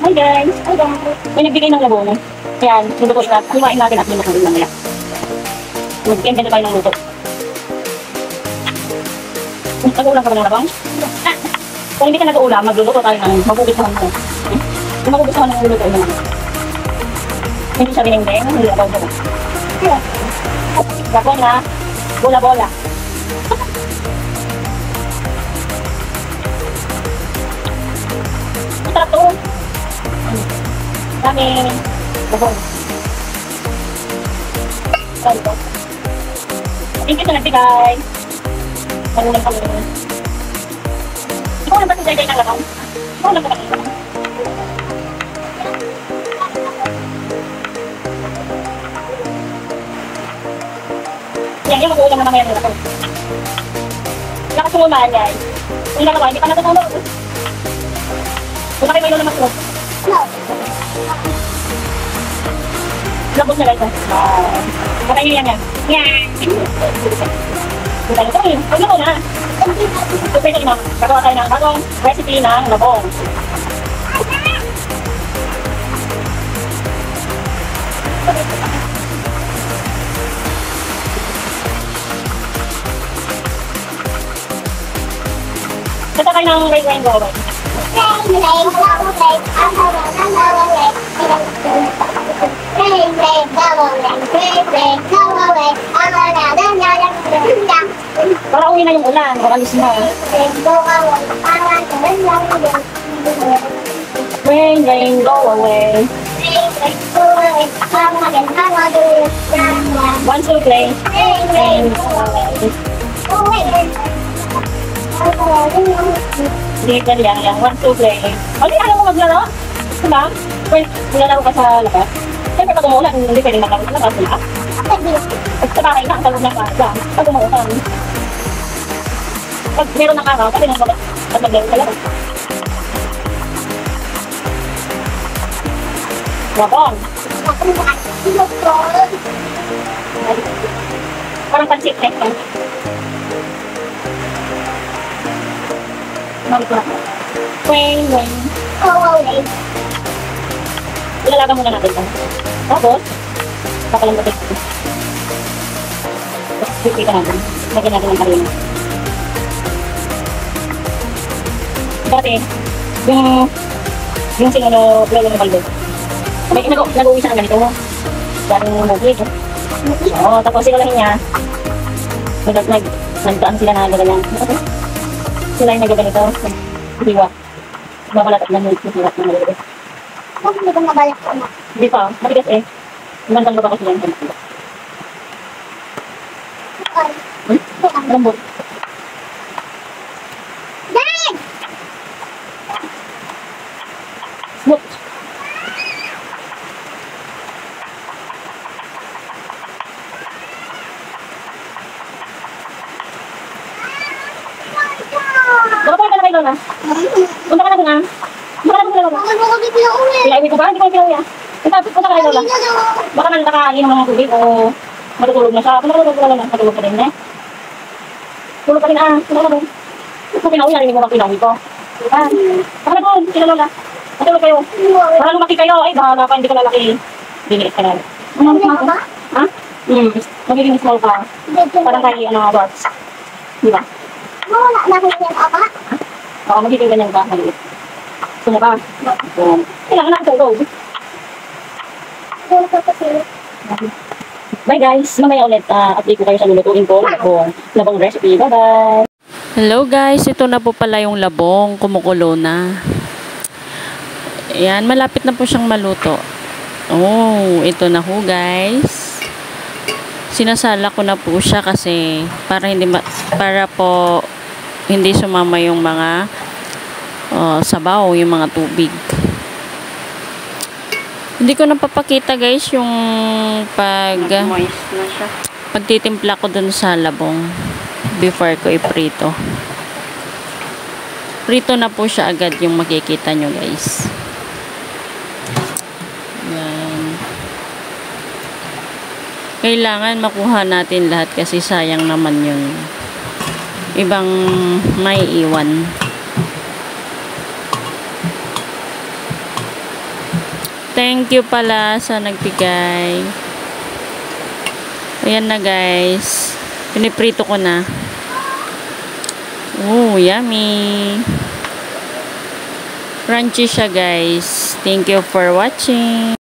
Hi guys! Hi guys! May nagbigay ng labong. Ayan, niluto siya. Hiwain natin at niluto mamaya. Mag-ganda tayo ng luto. Nag-uulam ka ba ng labong? Kung hindi ka nag-uulam, magluluto tayo ng magugustuhan mo. Yung magugustuhan ng luto naman. Hindi siya rineng-deng, hindi labaw mo. Labong na bola-bola. Masarap to. Dami labong. Sorry po. Thank you sa nagbigay. Magulang kami. Ikaw lang ba sa ng labong? Ikaw lang ba ng labong? Yan yung mag-uulam na mamaya nila ko. Lakas mo mahal guys. Kung dalawa, hindi pa natutulog. Kung kayo may lolo matulog. Labos na guys. Patay nyo yan yan. Yan! Buta nyo ito. Huwag na muna. Super na naman. Gagawa tayo ng bagong recipe ng labong. Gata tayo ng rain go away. Para uwi na yung ulan, o alis na. Rain, go away. Once we play, rain, go away. Hindi ka lang, once to play. Hindi, alam mo maglaro? Diba? Pwede, nilalaro ka sa labas. Siyempre pag umuulan, hindi pwede maglaro sa labas, diba? At sa bahay na, ang talog ng kasa. Pag umuulan. Pag meron ng araw, pwede nang labas. At maglaro sa labas. Labong. Parang pansit, eh. Weng. Ilalaga muna natin ito. Tapos, papalambutin ito. Pipita natin. Lagyan natin ng karina. Dati, yung sinulo ng baldo. May nag-uwi siya ng ganito. Dating muglig. Oo, tapos sinulahin niya. Nagdaan sila na ganyan. Sila yung nagaganito. Hiwa. Mabalat at lamig. Hiwa na nalagay. Bakit hindi ko mabalak ko na? Hindi pa. Matigas eh. Ibang ba ko sila yung lambot. Dad! Smooth. Baka ka na kay Lola. Punta ka na doon ah. Punta ka na doon kay Lola. Bakit mo kami pinauwi? Pinauwi ko ba? Hindi ko pinauwi ah. Punta ka kay Lola. Baka man nakainom ng tubig o matutulog na siya. Punta ka na doon kay Lola. Matulog ka din eh. Tulog ka rin ah. Punta ka na doon. Kung pinauwi, narinig mo bang pinauwi ko. Diba? Baka na doon kay Lola. Matulog kayo. Para lumaki kayo. Ay, bahala ka. Hindi ka lalaki. Diniit ka na. Ha? Magiging small ka. Parang kay dots. Diba? Wala na kayo yung apa? Oo, magiging ganyan ba? Maliit. Gusto mo ba? Kailangan na tulog. Tulog ka kasi. Bye guys! Mamaya ulit update ko kayo sa lulutuin ko. Labong recipe. Bye-bye! Hello guys! Ito na po pala yung labong. Kumukulo na. Ayan, malapit na po siyang maluto. Oh, ito na ho guys. Sinasala ko na po siya kasi para po hindi sumama yung mga sabaw, yung mga tubig. Hindi ko napapakita guys yung pagtitimpla ko dun sa labong before ko iprito. Prito na po siya agad yung makikita nyo guys. Yan. Kailangan makuha natin lahat kasi sayang naman yung ibang may iwan. Thank you pala sa nagbigay. Ayan na guys. Piniprito ko na. Oh, yummy. Crunchy siya guys. Thank you for watching.